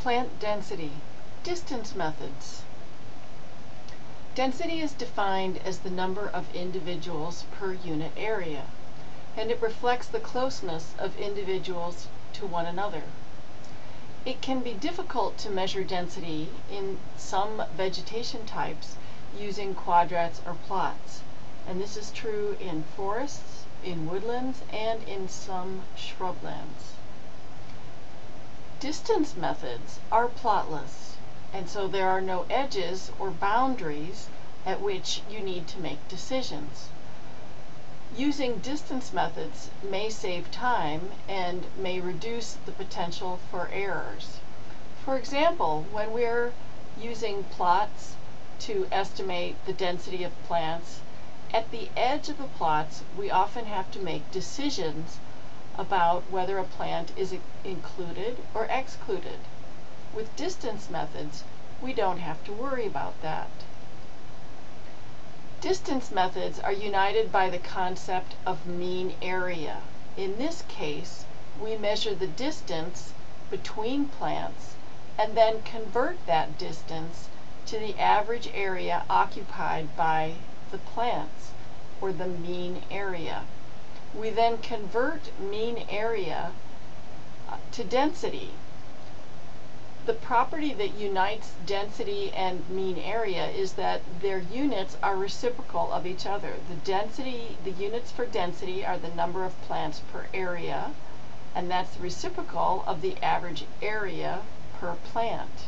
Plant density. Distance methods. Density is defined as the number of individuals per unit area, and it reflects the closeness of individuals to one another. It can be difficult to measure density in some vegetation types using quadrats or plots, and this is true in forests, in woodlands, and in some shrublands. Distance methods are plotless, and so there are no edges or boundaries at which you need to make decisions. Using distance methods may save time and may reduce the potential for errors. For example, when we're using plots to estimate the density of plants, at the edge of the plots we often have to make decisions about whether a plant is included or excluded. With distance methods, we don't have to worry about that. Distance methods are united by the concept of mean area. In this case, we measure the distance between plants and then convert that distance to the average area occupied by the plants, or the mean area. We then convert mean area to density. The property that unites density and mean area is that their units are reciprocal of each other. The units for density are the number of plants per area, and that's reciprocal of the average area per plant.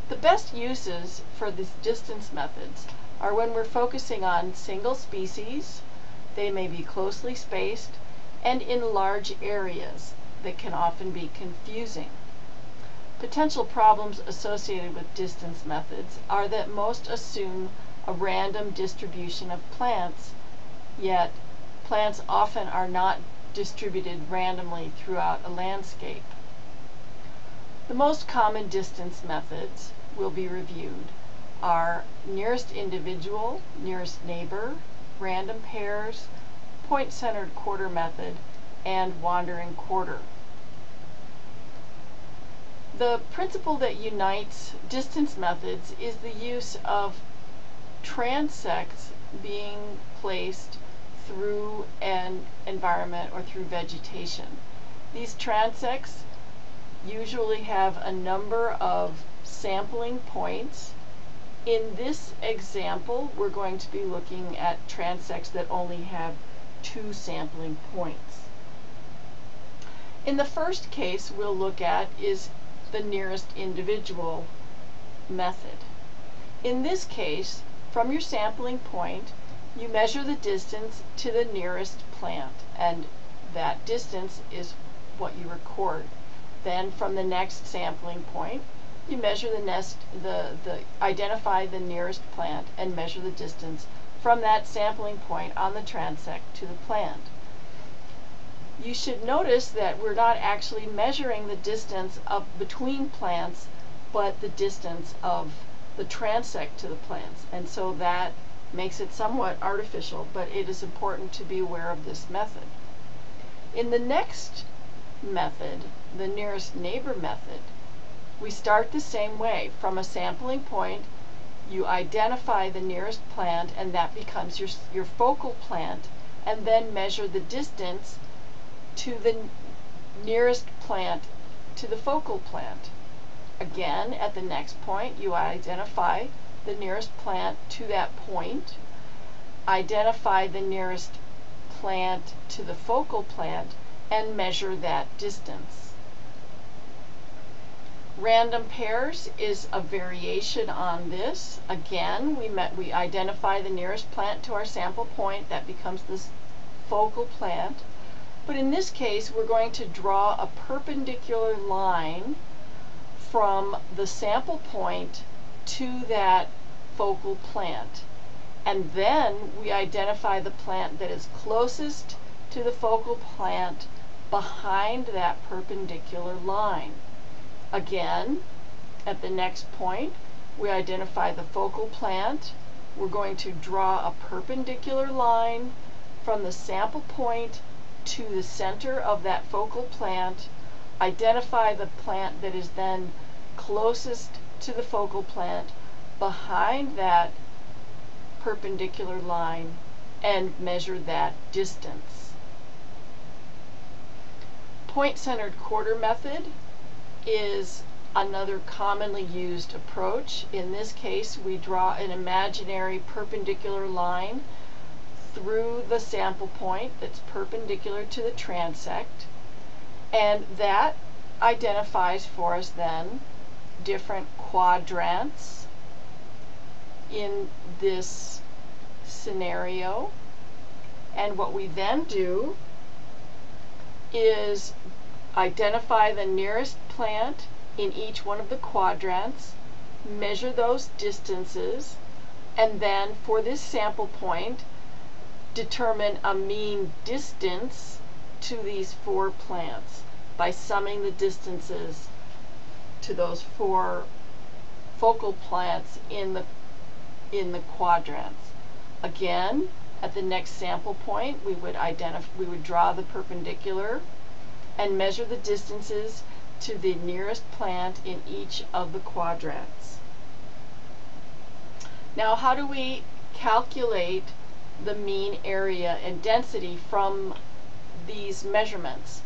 The best uses for these distance methods are when we're focusing on single species. They may be closely spaced and in large areas that can often be confusing. Potential problems associated with distance methods are that most assume a random distribution of plants, yet plants often are not distributed randomly throughout a landscape. The most common distance methods will be reviewed are nearest individual, nearest neighbor, random pairs, point-centered quarter method, and wandering quarter. The principle that unites distance methods is the use of transects being placed through an environment or through vegetation. These transects usually have a number of sampling points. In this example, we're going to be looking at transects that only have 2 sampling points. In the first case we'll look at is the nearest individual method. In this case, from your sampling point, you measure the distance to the nearest plant, and that distance is what you record. Then from the next sampling point, you measure identify the nearest plant and measure the distance from that sampling point on the transect to the plant. You should notice that we're not actually measuring the distance between plants, but the distance of the transect to the plants, and so that makes it somewhat artificial, but it is important to be aware of this method. In the next method, the nearest neighbor method, we start the same way. From a sampling point, you identify the nearest plant, and that becomes your focal plant, and then measure the distance to the nearest plant to the focal plant. Again, at the next point, you identify the nearest plant to that point, identify the nearest plant to the focal plant, and measure that distance. Random pairs is a variation on this. Again, we identify the nearest plant to our sample point. That becomes this focal plant. But in this case, we're going to draw a perpendicular line from the sample point to that focal plant. And then we identify the plant that is closest to the focal plant behind that perpendicular line. Again, at the next point, we identify the focal plant. We're going to draw a perpendicular line from the sample point to the center of that focal plant identify the plant that is then closest to the focal plant behind that perpendicular line and measure that distance. Point-centered quarter method is another commonly used approach. In this case, we draw an imaginary perpendicular line through the sample point that's perpendicular to the transect, and that identifies for us then different quadrants in this scenario. And what we then do is identify the nearest plant in each one of the quadrants, measure those distances, and then for this sample point determine a mean distance to these 4 plants by summing the distances to those 4 focal plants in the quadrants. Again, at the next sample point, we would draw the perpendicular and measure the distances to the nearest plant in each of the quadrants. Now, how do we calculate the mean area and density from these measurements?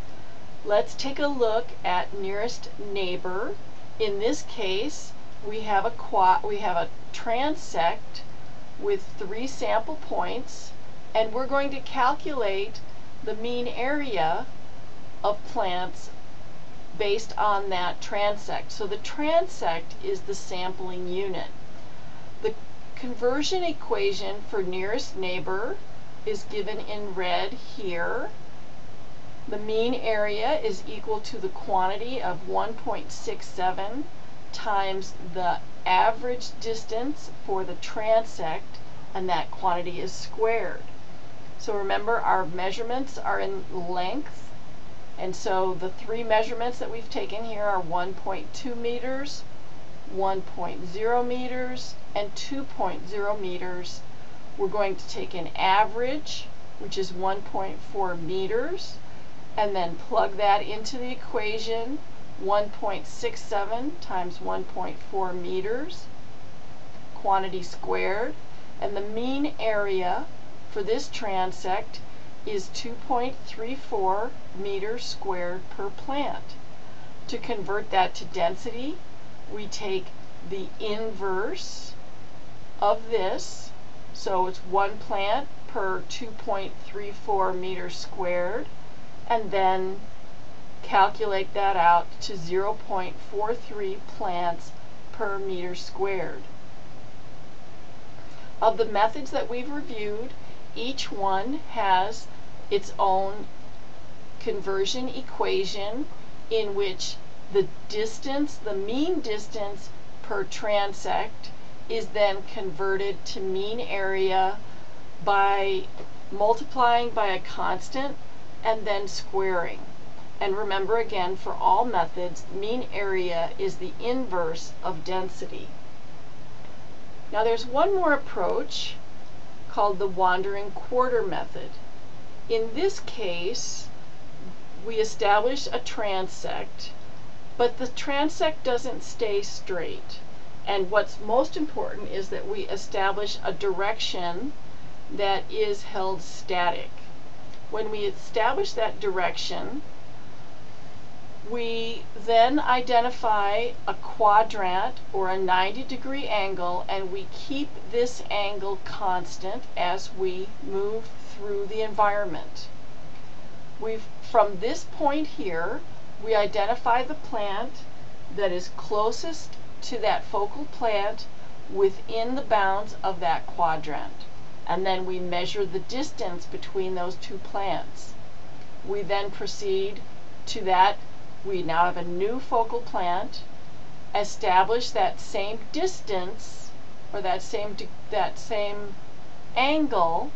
Let's take a look at nearest neighbor. In this case, we have a transect with 3 sample points, and we're going to calculate the mean area of plants based on that transect. So the transect is the sampling unit. The conversion equation for nearest neighbor is given in red here. The mean area is equal to the quantity of 1.67 times the average distance for the transect, and that quantity is squared. So remember, our measurements are in length, and so the 3 measurements that we've taken here are 1.2 meters, 1.0 meters, and 2.0 meters. We're going to take an average, which is 1.4 meters, and then plug that into the equation. 1.67 times 1.4 meters, quantity squared, and the mean area for this transect is 2.34 meters squared per plant. To convert that to density, we take the inverse of this, so it's 1 plant per 2.34 meters squared, and then calculate that out to 0.43 plants per meter squared. Of the methods that we've reviewed, each one has its own conversion equation in which the distance, the mean distance per transect, is then converted to mean area by multiplying by a constant and then squaring. And remember, again, for all methods, mean area is the inverse of density. Now there's one more approach called the wandering quarter method. In this case, we establish a transect, but the transect doesn't stay straight. And what's most important is that we establish a direction that is held static. When we establish that direction, we then identify a quadrant or a 90-degree angle, and we keep this angle constant as we move through the environment. From this point here, we identify the plant that is closest to that focal plant within the bounds of that quadrant, and then we measure the distance between those 2 plants. We then proceed to that. We now have a new focal plant, establish that same distance or that same angle,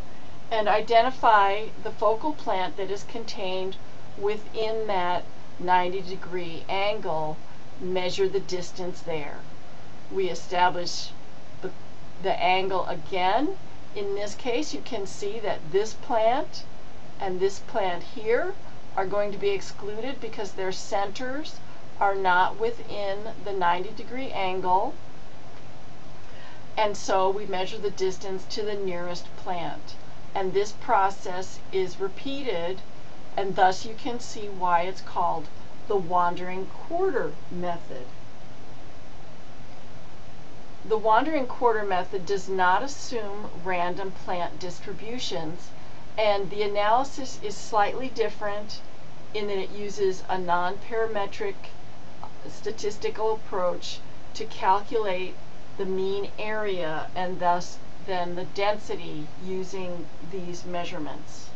and identify the focal plant that is contained within that 90-degree angle, measure the distance there. We establish the angle again. In this case, you can see that this plant and this plant here are going to be excluded because their centers are not within the 90-degree angle, and so we measure the distance to the nearest plant. And this process is repeated, and thus you can see why it's called the wandering quarter method. The wandering quarter method does not assume random plant distributions, and the analysis is slightly different in that it uses a non-parametric statistical approach to calculate the mean area and thus then the density using these measurements.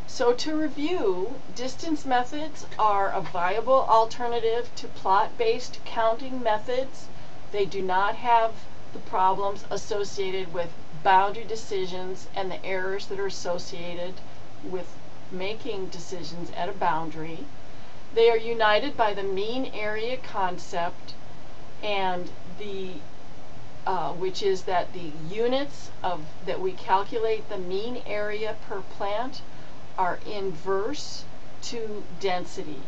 So to review, distance methods are a viable alternative to plot-based counting methods. They do not have the problems associated with boundary decisions and the errors that are associated with making decisions at a boundary. They are united by the mean area concept, and which is that the units that we calculate the mean area per plant are inverse to density.